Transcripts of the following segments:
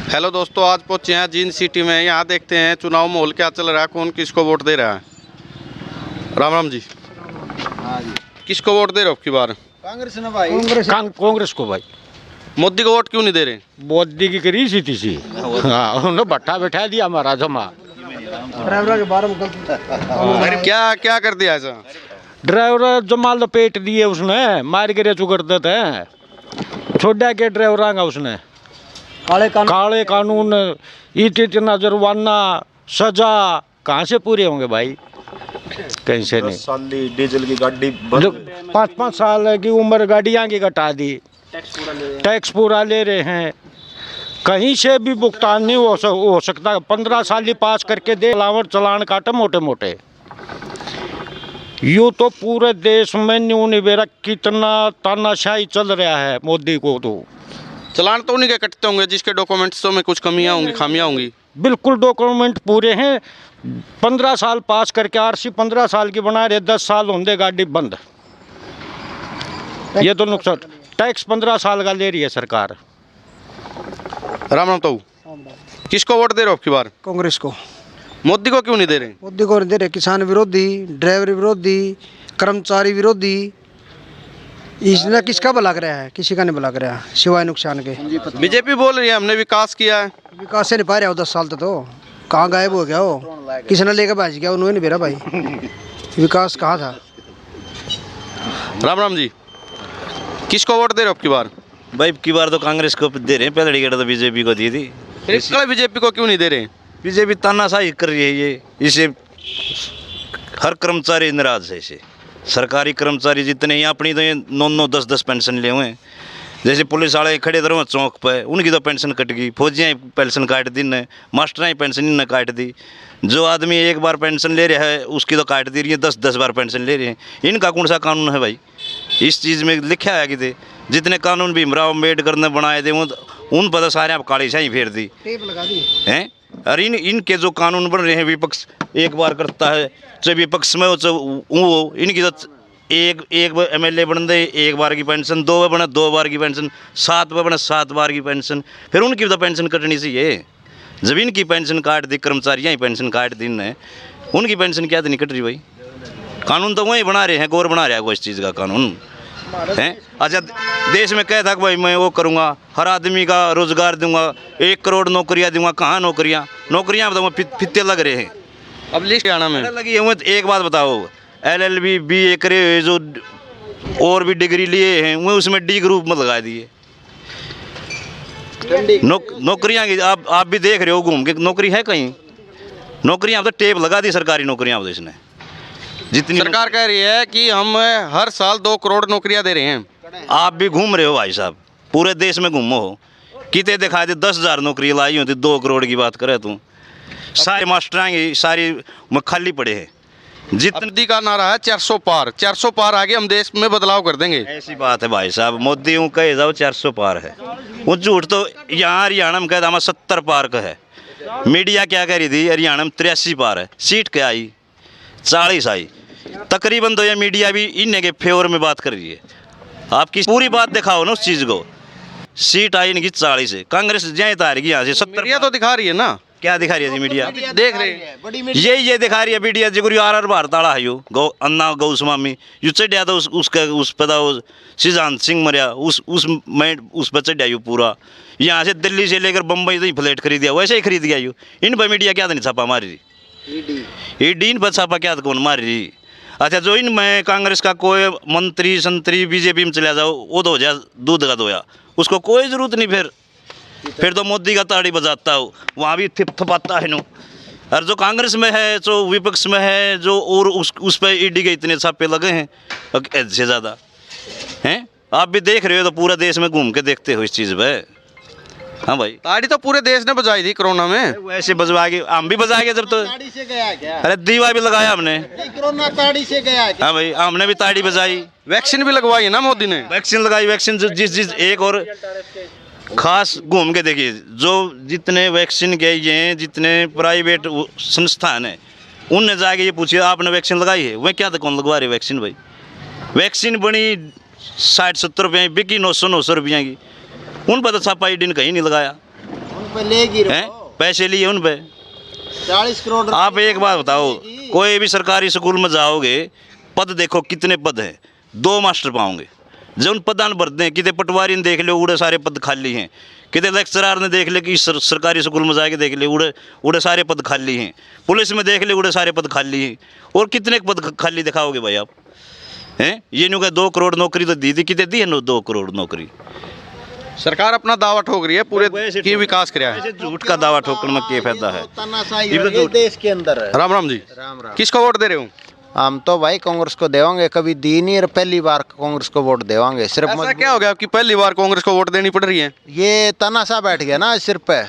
Hello दोस्तों, आज पहुंचे हैं जींद सिटी में। यहाँ देखते हैं चुनाव माहौल क्या चल रहा है, कौन किसको वोट दे रहा है। राम राम जी। हाँ जी, किसको वोट दे रहे हो आपकी बार? कांग्रेस ना भाई। कांग्रेस को भाई। मोदी को वोट क्यों नहीं दे रहे? मोदी की करी सी थी सी। हाँ, उन्होंने भट्टा बैठा दिया हमारा जमा। ड्राइवर के बारे में गलती। क्या क्या कर दिया ऐसा? ड्राइवर जमा लपेट दिए उसने, मार के रेचू कर देते हैं, छोड़ा के ड्राइवर आएगा उसने। काले कानून, इतना जुर्माना, सजा कहाँ से पूरे होंगे भाई? कहीं से नहीं। 10 साल डीजल की गाड़ी जो 5-5 साल की उम्र गाड़ियाँ की घटा दी, टैक्स पूरा ले रहे हैं, कहीं से भी भुगतान नहीं हो सकता। 15 साल ही पास करके दे, चलान काटे मोटे मोटे। यूँ तो पूरे देश में न्यू निबेरा कितना तानाशाही चल रहा है मोदी को। तो चलान तो उन्हीं के कटते होंगे जिसके डॉक्यूमेंट्स में कुछ कमियां होंगी, खामियां होंगी। बिल्कुल डॉक्यूमेंट पूरे हैं। 15 साल पास करके आरसी 15 साल की बना रहे, 10 साल होंगे गाड़ी बंद। ये तो नुकसान। टैक्स 15 साल का ले रही है सरकार। राम राम। तो किसको वोट दे रहे हो आपकी बार? कांग्रेस को। मोदी को क्यों नहीं दे रहे? मोदी को नहीं दे रहे। किसान विरोधी, ड्राइवर विरोधी, कर्मचारी विरोधी। इसने किसका भला कराया है? किसी का नहीं भला कराया सिवाय नुकसान के। बीजेपी बोल रही है हमने विकास किया है। विकास से नहीं पा रहा हो 10 साल तो कहाँ गायब हो गया हो? किसने लेकर भाज गया? उन्होंने नहीं बेरा भाई। विकास कहाँ था? राम राम जी। किसको वोट दे रहे हो आपकी बार? भाई की बार तो कांग्रेस को दे रहे हैं, पहले टिकट तो बीजेपी को दी थी। बीजेपी को क्यों नहीं दे रहे? बीजेपी तानाशाही कर रही है। ये इसे हर कर्मचारी नाराज है। इसे सरकारी कर्मचारी जितने ही अपनी तो ये 9-9, 10-10 पेंशन ले हुए हैं। जैसे पुलिस वाले खड़े रहो चौक पर, उनकी तो पेंशन कट गई। फौजियाँ पेंशन काट दी ने, मास्टराँ पेंशन इन्हें काट दी। जो आदमी एक बार पेंशन ले रहा है उसकी तो काट दी रही है, 10-10 बार पेंशन ले रहे हैं। इनका कौन सा कानून है भाई? इस चीज़ में लिखा है कि थे जितने कानून भीमराव अम्बेडकर ने बनाए थे उन पर तो सारे आप काली शाही फेर दी हैं। और इनके जो कानून बन रहे हैं, विपक्ष एक बार करता है, चाहे विपक्ष में वो इनकी तो एक MLA बन दे 1 बार की पेंशन, 2 बने 2 बार की पेंशन, 7 बने 7 बार की पेंशन। फिर उनकी तो पेंशन कटनी चाहिए। जब इनकी पेंशन काट दी, कर्मचारियाँ ही पेंशन काट दी ने, उनकी पेंशन क्या तो नहीं कट रही भाई? कानून तो वही बना रहे हैं, गौर बना रहा है कोई इस चीज़ का कानून है। अच्छा, देश में कह था कि भाई मैं वो करूँगा, हर आदमी का रोजगार दूंगा, 1 करोड़ नौकरियाँ दूंगा। कहाँ नौकरियाँ तो फित्ते लग रहे हैं। अब लिस्ट आना में लगी है। एक बात बताओ, LLB BA करे हुए जो और भी डिग्री लिए हैं वो उसमें D ग्रुप में लगा दिए। नौकरियाँ की आप भी देख रहे हो, घूम के नौकरी है कहीं? नौकरियाँ तो टेप लगा दी सरकारी नौकरियाँ तो इसने। जितनी सरकार कह रही है कि हम हर साल 2 करोड़ नौकरियां दे रहे हैं। आप भी घूम रहे हो भाई साहब, पूरे देश में घूमो हो, कितने दिखा दे 10,000 नौकरी लाई होती, 2 करोड़ की बात करे तू। सारे मास्टर सारी खाली पड़े हैं। जितनी का नारा है 400 पार, 400 पार आगे हम देश में बदलाव कर देंगे। ऐसी बात है भाई साहब, मोदी यूँ कहे जाओ 400 पार है, वो झूठ तो यहाँ हरियाणा में कह हमारा 70 पार का है। मीडिया क्या कह रही थी हरियाणा में 83 पार है, सीट क्या आई 40 आई। तकरीबन तो ये मीडिया भी इन्हें के फेवर में बात कर रही है। आपकी पूरी बात दिखाओ ना उस चीज़ को। सीट आई इनकी 40 है, कांग्रेस जय तारेगी यहाँ से 70 तो दिखा रही है ना। क्या दिखा रही है जी मीडिया? देख रहे हैं ये दिखा रही है मीडिया जी। RR भारताड़ा है यो गौ अन्ना गौस्वामी यू चढ़िया तो उस पर सिद्धांत सिंह मरिया उस पर चढ़िया यू पूरा। यहाँ से दिल्ली से लेकर बम्बई तो फ्लैट खरीद दिया, वैसे ही खरीद गया यू। इन पर मीडिया क्या नहीं छापा मारी रही? इन पर छापा क्या कौन मार रही? अच्छा, जो इनमें कांग्रेस का कोई मंत्री संतरी बीजेपी में चला जाओ वो तो हो जाए दूध का धोया, उसको कोई ज़रूरत नहीं। फिर तो मोदी का ताड़ी बजाता हो, वहाँ भी थपाता है नो। और जो कांग्रेस में है, जो विपक्ष में है, जो और उस पर ED के इतने छापे लगे हैं से ज़्यादा हैं। आप भी देख रहे हो तो पूरा देश में घूम के देखते हो इस चीज़ पर। हाँ भाई, ताड़ी तो पूरे देश ने बजाई थी कोरोना में। वैसे बजवा के हम भी बजा के जब तो ताड़ी से गया क्या? अरे दीवा भी लगाया हमने। कोरोना ताड़ी से गया। हाँ भाई, हमने भी ताड़ी बजाई। वैक्सीन भी लगवाई है ना मोदी ने। वैक्सीन लगाई, वैक्सीन जिस एक और खास घूम के देखिए, जो जितने वैक्सीन गए हैं, जितने प्राइवेट संस्थान हैं, उनने जाके ये पूछिए आपने वैक्सीन लगाई है? वह क्या तो कौन लगवा रहे वैक्सीन भाई? वैक्सीन बनी 60-70 रुपये, बिकी 900 रुपये की, उन पर तो छापा ED ने कहीं नहीं लगाया। रुपए लेगी हैं, पैसे लिए उन पे। 40 करोड़ रुपए आप एक बात बताओ, कोई भी सरकारी स्कूल में जाओगे, पद देखो कितने पद हैं, 2 मास्टर पाओगे। जो उन पदान भरते हैं, कितने पटवारी ने देख लो उड़े सारे पद खाली हैं, कितने लेक्चरार ने देख ले कि सरकारी स्कूल में जाके देख ले उड़े सारे पद खाली हैं, पुलिस में देख ले उड़े सारे पद खाली हैं, और कितने पद खाली दिखाओगे भाई आप? हैं, ये न्यू का 2 करोड़ नौकरी तो दी थी, कितने दी है 2 करोड़ नौकरी? सरकार अपना दावा ठोक रही है पूरे की विकास कराया है। ऐसे झूठ का दावा ठोकने में क्या फायदा है? तानाशाही ये हो तो गई देश के अंदर है। राम राम जी, राम राम। किसको वोट दे रहे हो? हम तो भाई कांग्रेस को देवांगे, कभी दी नहीं और पहली बार कांग्रेस को वोट देवांगे। सिर्फ ऐसा क्या हो गया कि पहली बार कांग्रेस को वोट देनी पड़ रही है? ये तानाशाह बैठ गया ना सिर पे,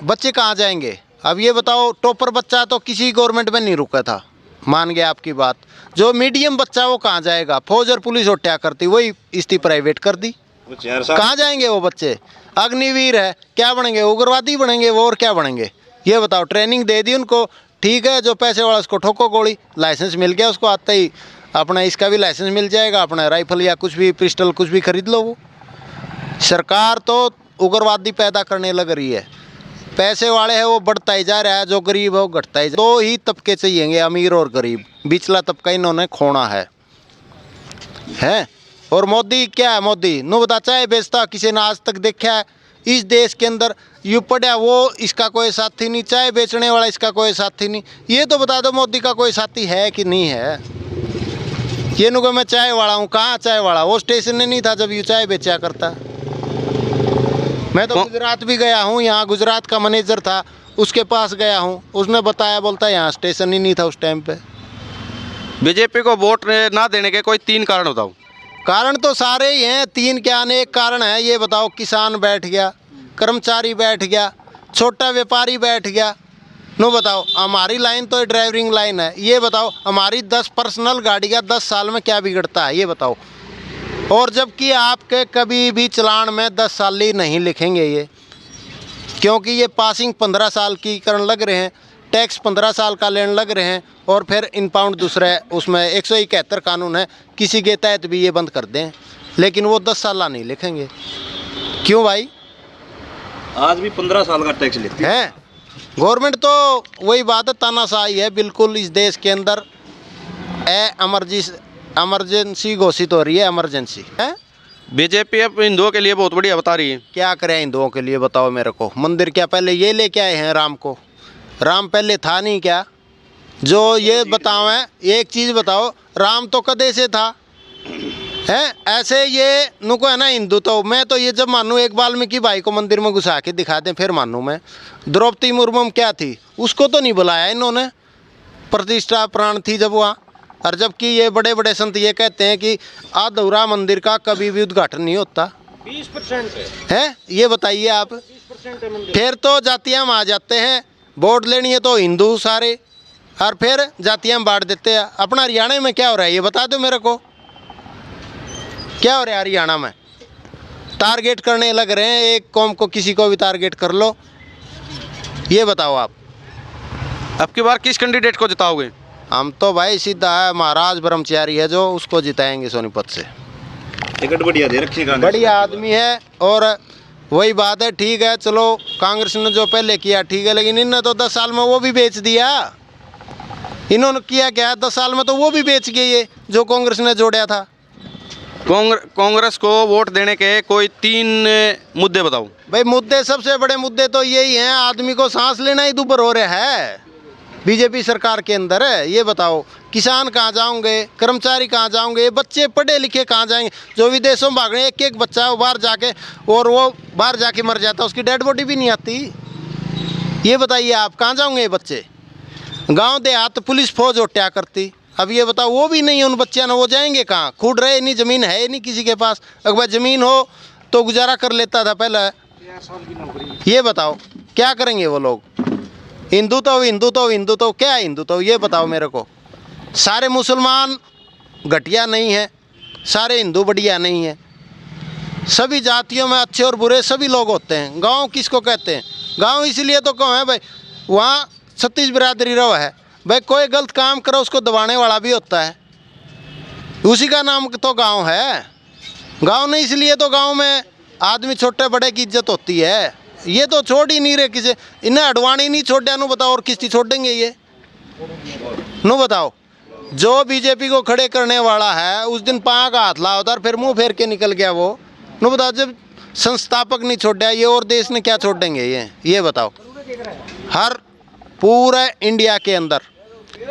बच्चे कहाँ जाएंगे? अब ये बताओ, टॉपर बच्चा तो किसी गवर्नमेंट में नहीं रुका था, मान गया आपकी बात। जो मीडियम बच्चा वो कहाँ जाएगा? फौज और पुलिस और क्या करती, वही इस्ती प्राइवेट कर दी। कहाँ जाएंगे वो बच्चे? अग्निवीर है, क्या बनेंगे? उग्रवादी बनेंगे वो, और क्या बनेंगे? ये बताओ। ट्रेनिंग दे दी उनको, ठीक है, जो पैसे वाला उसको ठोको गोली, लाइसेंस मिल गया उसको, आते ही अपना इसका भी लाइसेंस मिल जाएगा, अपना राइफल या कुछ भी पिस्टल कुछ भी खरीद लो। वो सरकार तो उग्रवादी पैदा करने लग रही है। पैसे वाले हैं वो बढ़ता ही जा रहा है, जो गरीब है वो घटता ही। 2 ही तबके चाहिए, अमीर और गरीब, बिचला तबका इन्होंने खोना है। और मोदी क्या है? मोदी नु बता, चाय बेचता, किसी ने आज तक देखा है इस देश के अंदर? यू पढ़ा वो, इसका कोई साथी नहीं, चाय बेचने वाला इसका कोई साथी नहीं। ये तो बता दो मोदी का कोई साथी है कि नहीं है? ये नु को मैं चाय वाला हूँ, कहाँ चाय वाला? वो स्टेशन में नहीं था जब यू चाय बेचा करता। मैं तो गुजरात भी गया हूँ, यहाँ गुजरात का मैनेजर था, उसके पास गया हूँ, उसने बताया, बोलता यहाँ स्टेशन ही नहीं था उस टाइम पे। बीजेपी को वोट ना देने के कोई 3 कारण बताओ। कारण तो सारे ही हैं, 3 क्या अनेक कारण है। ये बताओ, किसान बैठ गया, कर्मचारी बैठ गया, छोटा व्यापारी बैठ गया। नो बताओ, हमारी लाइन तो ड्राइविंग लाइन है। ये बताओ, हमारी 10 पर्सनल गाड़ियाँ 10 साल में क्या बिगड़ता है? ये बताओ। और जबकि आपके कभी भी चलान में 10 साल ही नहीं लिखेंगे ये, क्योंकि ये पासिंग 15 साल की करने लग रहे हैं, टैक्स 15 साल का लेने लग रहे हैं, और फिर इनपाउंड दूसरा है, उसमें 171 कानून है, किसी के तहत भी ये बंद कर दें, लेकिन वो 10 साल नहीं लिखेंगे। क्यों भाई? आज भी 15 साल का टैक्स लेती है गवर्नमेंट। तो वही बात है, तानाशाही है बिल्कुल इस देश के अंदर। एमरजेंसी घोषित हो रही है, एमरजेंसी है। बीजेपी अब हिंदुओं के लिए बहुत बढ़िया बता रही है। क्या करें हिंदुओं के लिए बताओ मेरे को? मंदिर क्या पहले ये लेके आए हैं राम को? राम पहले था नहीं क्या? जो ये बताओ है, एक चीज़ बताओ, राम तो कदे से था है? ऐसे ये नुको है ना हिंदू। तो मैं तो ये जब मानूँ, एक वाल्मीकि भाई को मंदिर में घुसा के दिखा दें फिर मानूँ मैं। द्रौपदी मुर्मू क्या थी, उसको तो नहीं बुलाया इन्होंने, प्रतिष्ठा प्राण थी जब वहाँ। और जबकि ये बड़े बड़े संत ये कहते हैं कि अधूरा मंदिर का कभी भी उद्घाटन नहीं होता। 20% है, ये बताइए आप। 20% है मंदिर। फिर तो जातियाँ आ जाते हैं, वोट लेनी है तो हिंदू सारे, और फिर जातियाँ बांट देते हैं। अपना हरियाणा में क्या हो रहा है ये बता दो मेरे को, क्या हो रहा है हरियाणा में? टारगेट करने लग रहे हैं, एक कौम को किसी को भी टारगेट कर लो। ये बताओ आप। अब की बार किस कैंडिडेट को जिताओगे? हम तो भाई सीधा है, महाराज ब्रह्मचारी है जो, उसको जिताएंगे सोनीपत से। टिकट बढ़िया दे रखी है, बढ़िया आदमी है। और वही बात है, ठीक है, चलो कांग्रेस ने जो पहले किया ठीक है, लेकिन इन्होंने तो 10 साल में वो भी बेच दिया। इन्होंने किया क्या? 10 साल में तो वो भी बेच गए ये जो कांग्रेस ने जोड़ा था। कांग्रेस को वोट देने के कोई 3 मुद्दे बताओ। भाई मुद्दे, सबसे बड़े मुद्दे तो यही हैं, आदमी को सांस लेना ही दुभर हो रहा है बीजेपी सरकार के अंदर है। ये बताओ, किसान कहाँ जाओगे, कर्मचारी कहाँ जाओगे, बच्चे पढ़े लिखे कहाँ जाएंगे? जो विदेशों में भाग रहे हैं, एक एक बच्चा वो बाहर जाके, और वो बाहर जाके मर जाता है, उसकी डेड बॉडी भी नहीं आती। ये बताइए आप, कहाँ जाओगे ये बच्चे? गांव देहात पुलिस फौज और क्या करती? अब ये बताओ, वो भी नहीं है उन बच्चियाँ ना, वो जाएंगे कहाँ? खुद रहे नहीं, ज़मीन है नहीं किसी के पास। अगर ज़मीन हो तो गुजारा कर लेता था पहले। ये बताओ क्या करेंगे वो लोग? हिंदू तो हिंदू तो हिंदू तो क्या है हिंदू तो? ये बताओ मेरे को। सारे मुसलमान घटिया नहीं है, सारे हिंदू बढ़िया नहीं है। सभी जातियों में अच्छे और बुरे सभी लोग होते हैं। गांव किसको कहते हैं? गांव इसलिए तो कहो है भाई, वहाँ 36 बिरादरी रहो है भाई, कोई गलत काम करो उसको दबाने वाला भी होता है, उसी का नाम तो गांव है। गांव नहीं, इसलिए तो गांव में आदमी छोटे बड़े की इज्जत होती है। ये तो छोड़ ही नहीं रहे किसी, इन्हें अडवाणी नहीं छोड़ दिया, नु बताओ और किसी छोड़ देंगे ये, नु बताओ। जो बीजेपी को खड़े करने वाला है उस दिन पाँव का हाथ ला उधर, फिर मुंह फेर के निकल गया वो, नु बताओ। जब संस्थापक नहीं छोड़ दिया ये और देश ने क्या छोड़ देंगे ये बताओ। हर पूरे इंडिया के अंदर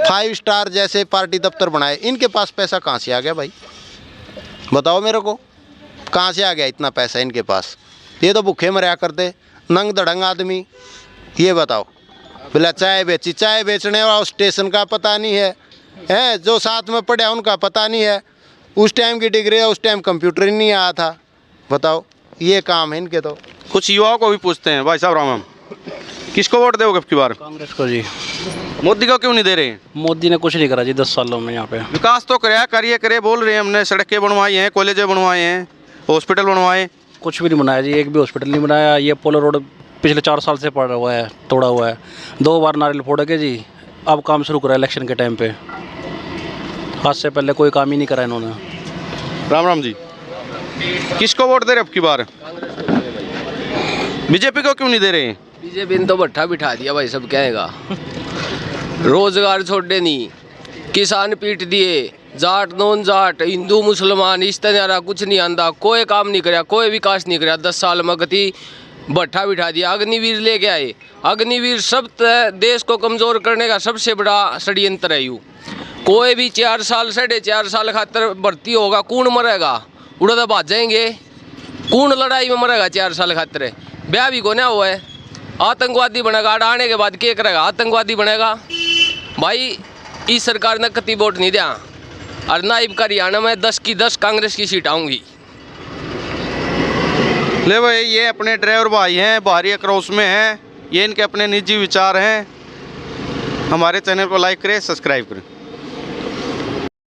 5 स्टार जैसे पार्टी दफ्तर बनाए, इनके पास पैसा कहाँ से आ गया भाई, बताओ मेरे को, कहाँ से आ गया इतना पैसा इनके पास। ये तो भूखे मरया करते नंग धड़ंग आदमी, ये बताओ। बोला चाय बेची, चाय बेचने वाला स्टेशन का पता नहीं है, जो साथ में पढ़ा उनका पता नहीं है, उस टाइम की डिग्री है, उस टाइम कंप्यूटर ही नहीं आया था, बताओ। ये काम है इनके। तो कुछ युवाओं को भी पूछते हैं, भाई साहब राम, किसको वोट दोगे अब की बार? कांग्रेस को जी। मोदी को क्यों नहीं दे रहे? मोदी ने कुछ नहीं करा जी 10 सालों में यहाँ पे। विकास तो कराया, करे बोल रहे हैं, हमने सड़कें बनवाई हैं, कॉलेजें बनवाए हैं, हॉस्पिटल बनवाए। कुछ भी नहीं बनाया जी, एक भी हॉस्पिटल नहीं बनाया। ये पोलो रोड पिछले 4 साल से पड़ा हुआ है, तोड़ा हुआ है। 2 बार नारियल फोड़ के जी, अब काम शुरू करा इलेक्शन के टाइम पे। आज से पहले कोई काम ही नहीं करा इन्होंने। राम राम जी, किसको वोट दे रहे अब की बार? बीजेपी को क्यों नहीं दे रहे? बीजेपी ने तो भट्ठा बिठा दिया भाई, सब कहेगा। रोजगार छोड़े नहीं, किसान पीट दिए, जाट नॉन जाट, हिंदू मुसलमान इस तरह कुछ नहीं आंदा, कोई काम नहीं कराया, कोई विकास नहीं कराया। 10 साल में गति भट्ठा बिठा दिया। अग्निवीर लेके आए, अग्निवीर सब देश को कमज़ोर करने का सबसे बड़ा षड्यंत्र है। यू कोई भी 4 साल 4.5 साल खातर भर्ती होगा, कौन मरेगा? उड़ा तो भाज जाएंगे, कौन लड़ाई में मरेगा 4 साल खातर? ब्याह भी कोने हुआ है, आतंकवादी बनेगा। आने के बाद क्या करेगा? आतंकवादी बनेगा भाई। इस सरकार ने कति वोट नहीं दिया, और नाइब का हरियाणा में 10 की 10 कांग्रेस की सीट आऊँगी। ले भाई, ये अपने ड्राइवर भाई हैं, बाहरी अक्रोश में हैं, ये इनके अपने निजी विचार हैं। हमारे चैनल को लाइक करें, सब्सक्राइब करें।